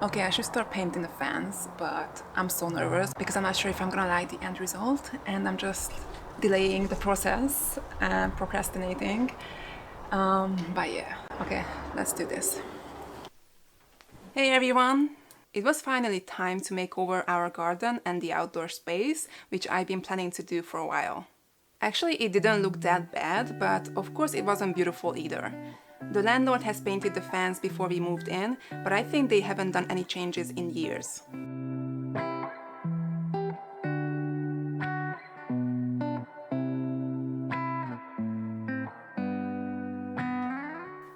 Okay, I should start painting the fans, but I'm so nervous because I'm not sure if I'm gonna like the end result, and I'm just delaying the process and procrastinating. But yeah, okay, let's do this. Hey everyone! It was finally time to make over our garden and the outdoor space, which I've been planning to do for a while. Actually, it didn't look that bad, but of course it wasn't beautiful either. The landlord has painted the fans before we moved in, but I think they haven't done any changes in years.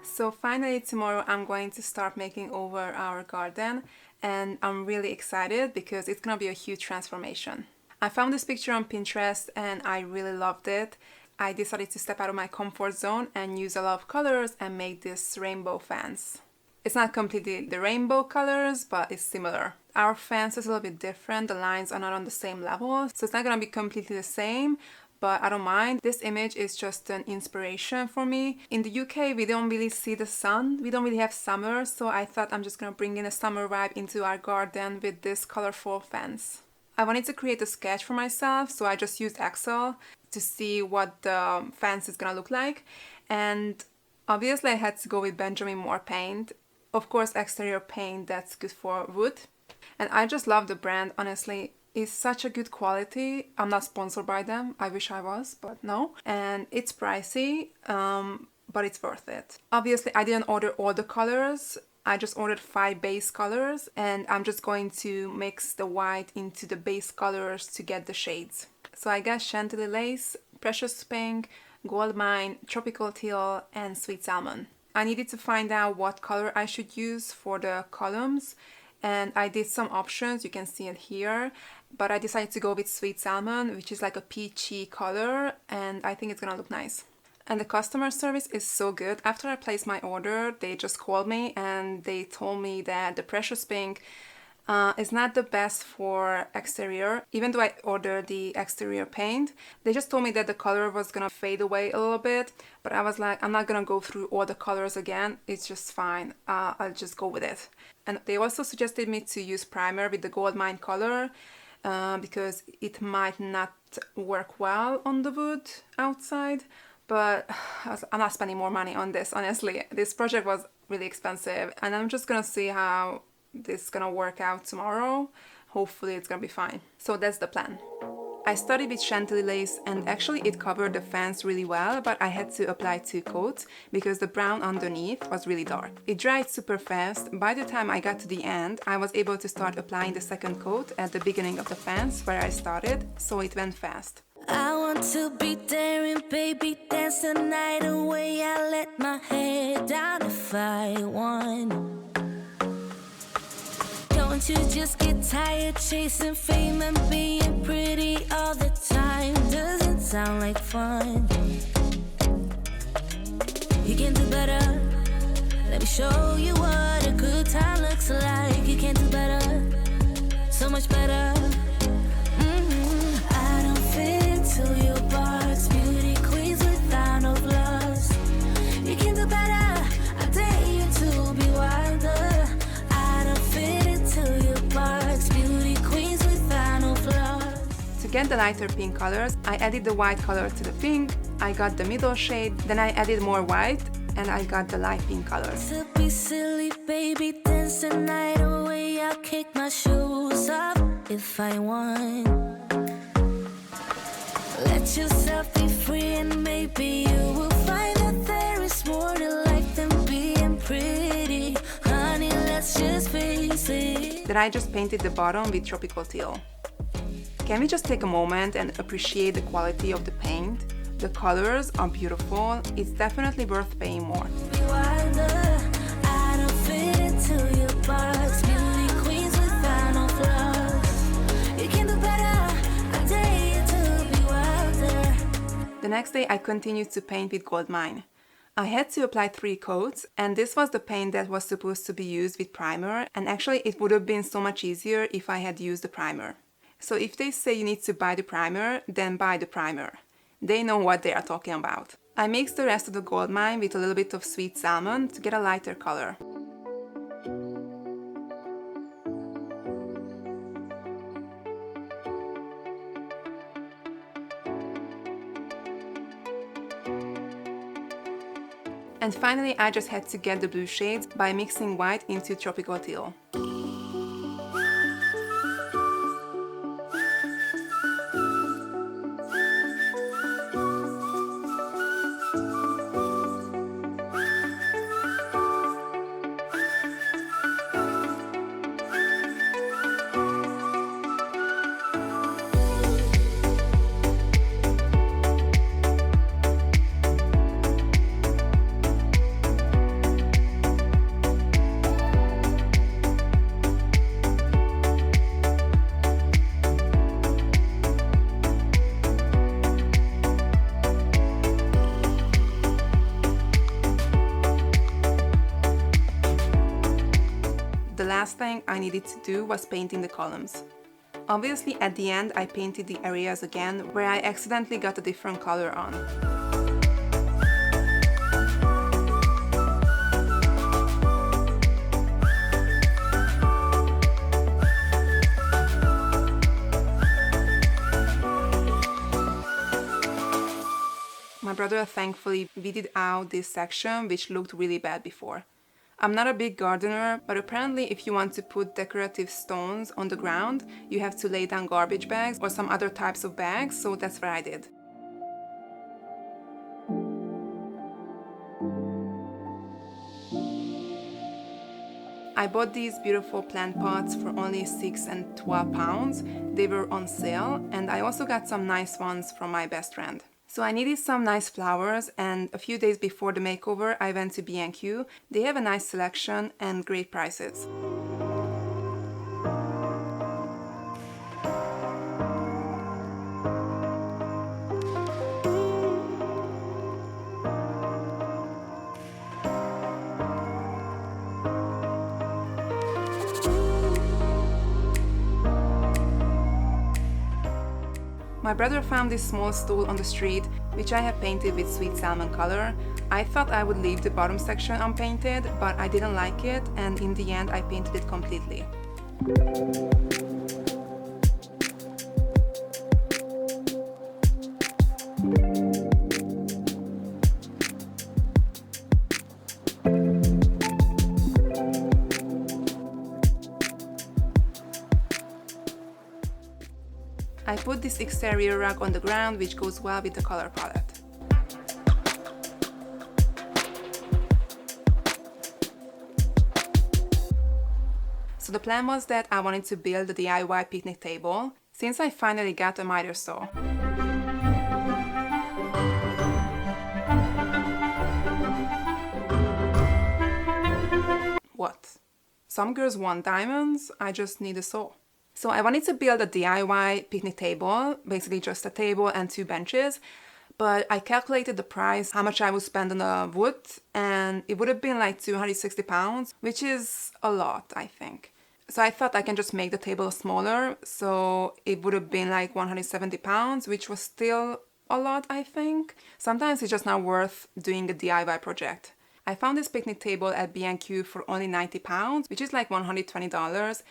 So finally tomorrow I'm going to start making over our garden, and I'm really excited because it's gonna be a huge transformation. I found this picture on Pinterest and I really loved it. I decided to step out of my comfort zone and use a lot of colors and make this rainbow fence. It's not completely the rainbow colors, but it's similar. Our fence is a little bit different, the lines are not on the same level, so it's not gonna be completely the same, but I don't mind. This image is just an inspiration for me. In the UK, we don't really see the sun, we don't really have summer, so I thought I'm just gonna bring in a summer vibe into our garden with this colorful fence. I wanted to create a sketch for myself, so I just used Excel to see what the fence is gonna look like, and obviously I had to go with Benjamin Moore paint. Of course, exterior paint that's good for wood. And I just love the brand, honestly. It's such a good quality. I'm not sponsored by them. I wish I was, but no. And it's pricey, but it's worth it. Obviously, I didn't order all the colors. I just ordered 5 base colors, and I'm just going to mix the white into the base colors to get the shades. So I got Chantilly Lace, Precious Pink, Gold Mine, Tropical Teal, and Sweet Salmon. I needed to find out what color I should use for the columns, and I did some options, you can see it here, but I decided to go with Sweet Salmon, which is like a peachy color, and I think it's gonna look nice. And the customer service is so good. After I placed my order, they just called me and they told me that the Precious Pink is not the best for exterior. Even though I ordered the exterior paint, they just told me that the color was gonna fade away a little bit, but I was like, I'm not gonna go through all the colors again, it's just fine, I'll just go with it. And they also suggested me to use primer with the Gold Mine color because it might not work well on the wood outside, but I'm not spending more money on this, honestly. This project was really expensive, and I'm just gonna see how this is gonna work out tomorrow. Hopefully it's gonna be fine. So that's the plan. I started with Chantilly Lace, and actually it covered the fence really well, but I had to apply 2 coats because the brown underneath was really dark. It dried super fast. By the time I got to the end, I was able to start applying the 2nd coat at the beginning of the fence where I started, so it went fast. I want to be daring, baby, dance the night away. I let my hair down if I want. Don't you just get tired chasing fame and being pretty all the time? Doesn't sound like fun. You can do better. Let me show you what a good time looks like. You can do better, so much better. I don't fit into your box. Beauty queens without no flaws. You can do better. I dare you to be wilder. I don't fit into your box. Beauty queens without no flaws. To get the lighter pink colors, I added the white color to the pink, I got the middle shade, then I added more white, and I got the light pink color. To be silly, baby, dance the night away. I'll kick my shoes off if I want. Let yourself be free, and maybe you will find that there is more to life than being pretty. Honey, let's just face it. Then I just painted the bottom with Tropical Teal. Can we just take a moment and appreciate the quality of the paint? The colors are beautiful. It's definitely worth paying more. Be wilder. I don't fit into your box. Beauty queens without no flaws. You can do better. I dare you to be wilder. The next day I continued to paint with Gold Mine. I had to apply 3 coats, and this was the paint that was supposed to be used with primer, and actually it would have been so much easier if I had used the primer. So if they say you need to buy the primer, then buy the primer. They know what they are talking about. I mixed the rest of the Gold Mine with a little bit of Sweet Salmon to get a lighter color. And finally, I just had to get the blue shades by mixing white into tropical teal. The last thing I needed to do was painting the columns. Obviously, at the end I painted the areas again where I accidentally got a different color on. My brother thankfully weeded out this section, which looked really bad before. I'm not a big gardener, but apparently if you want to put decorative stones on the ground, you have to lay down garbage bags or some other types of bags, so that's what I did. I bought these beautiful plant pots for only 6 and 12 pounds. They were on sale, and I also got some nice ones from my best friend. So I needed some nice flowers, and a few days before the makeover I went to B&Q. They have a nice selection and great prices. My brother found this small stool on the street, which I have painted with sweet salmon color. I thought I would leave the bottom section unpainted, but I didn't like it, and in the end I painted it completely. I put this exterior rug on the ground, which goes well with the color palette. So the plan was that I wanted to build a DIY picnic table, since I finally got a miter saw. What? Some girls want diamonds, I just need a saw. So I wanted to build a DIY picnic table, basically just a table and 2 benches, but I calculated the price, how much I would spend on the wood, and it would have been like 260 pounds, which is a lot, I think. So I thought I can just make the table smaller, so it would have been like 170 pounds, which was still a lot, I think. Sometimes it's just not worth doing a DIY project. I found this picnic table at B&Q for only 90 pounds, which is like $120.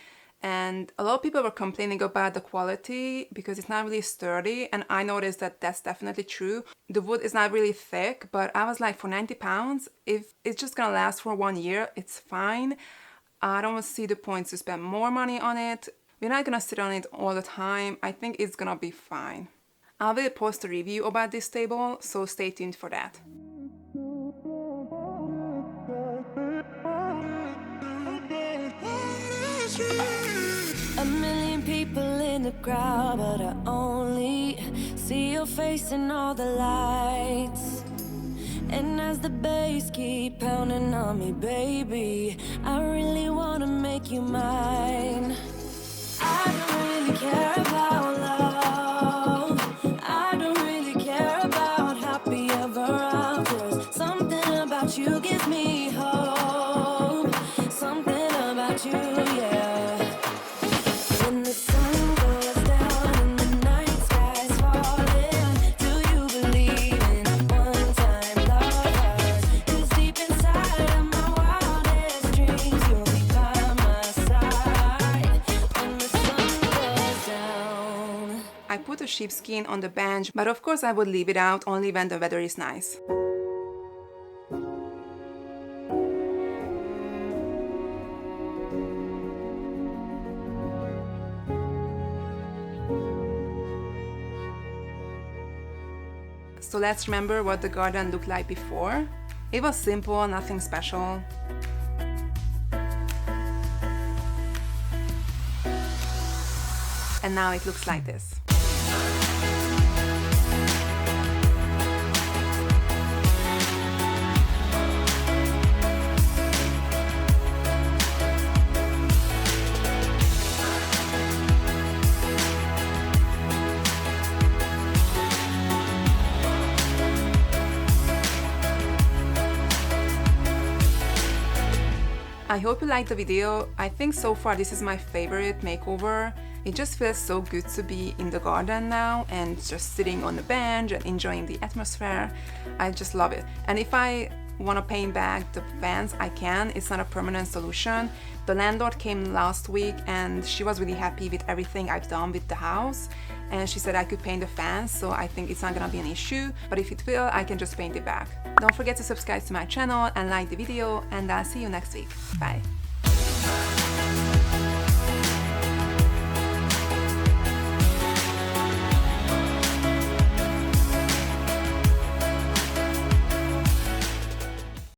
And a lot of people were complaining about the quality because it's not really sturdy, and I noticed that that's definitely true. The wood is not really thick, but I was like, for 90 pounds, if it's just gonna last for 1 year, it's fine. I don't see the point to spend more money on it. We're not gonna sit on it all the time. I think it's gonna be fine. I will post a review about this table, so stay tuned for that. A million people in the crowd, but I only see your face in all the lights. And as the bass keep pounding on me, baby, I really wanna make you mine. I don't really care about love. I don't really care about happy ever afters. Something about you gives me hope. Something about you, yeah. When the sun goes down and the night sky's falling, do you believe in one-time lovers? 'Cause deep inside of my wildest dreams, you'll be by my side when the sun goes down. I put a sheepskin on the bench, but of course I would leave it out only when the weather is nice. So let's remember what the garden looked like before. It was simple, nothing special. And now it looks like this. I hope you liked the video. I think so far this is my favorite makeover. It just feels so good to be in the garden now and just sitting on the bench and enjoying the atmosphere. I just love it. And if I want to paint back the fence, I can. It's not a permanent solution. The landlord came last week and she was really happy with everything I've done with the house. And she said I could paint the fence, so I think it's not gonna be an issue. But if it will, I can just paint it back. Don't forget to subscribe to my channel and like the video, and I'll see you next week. Bye.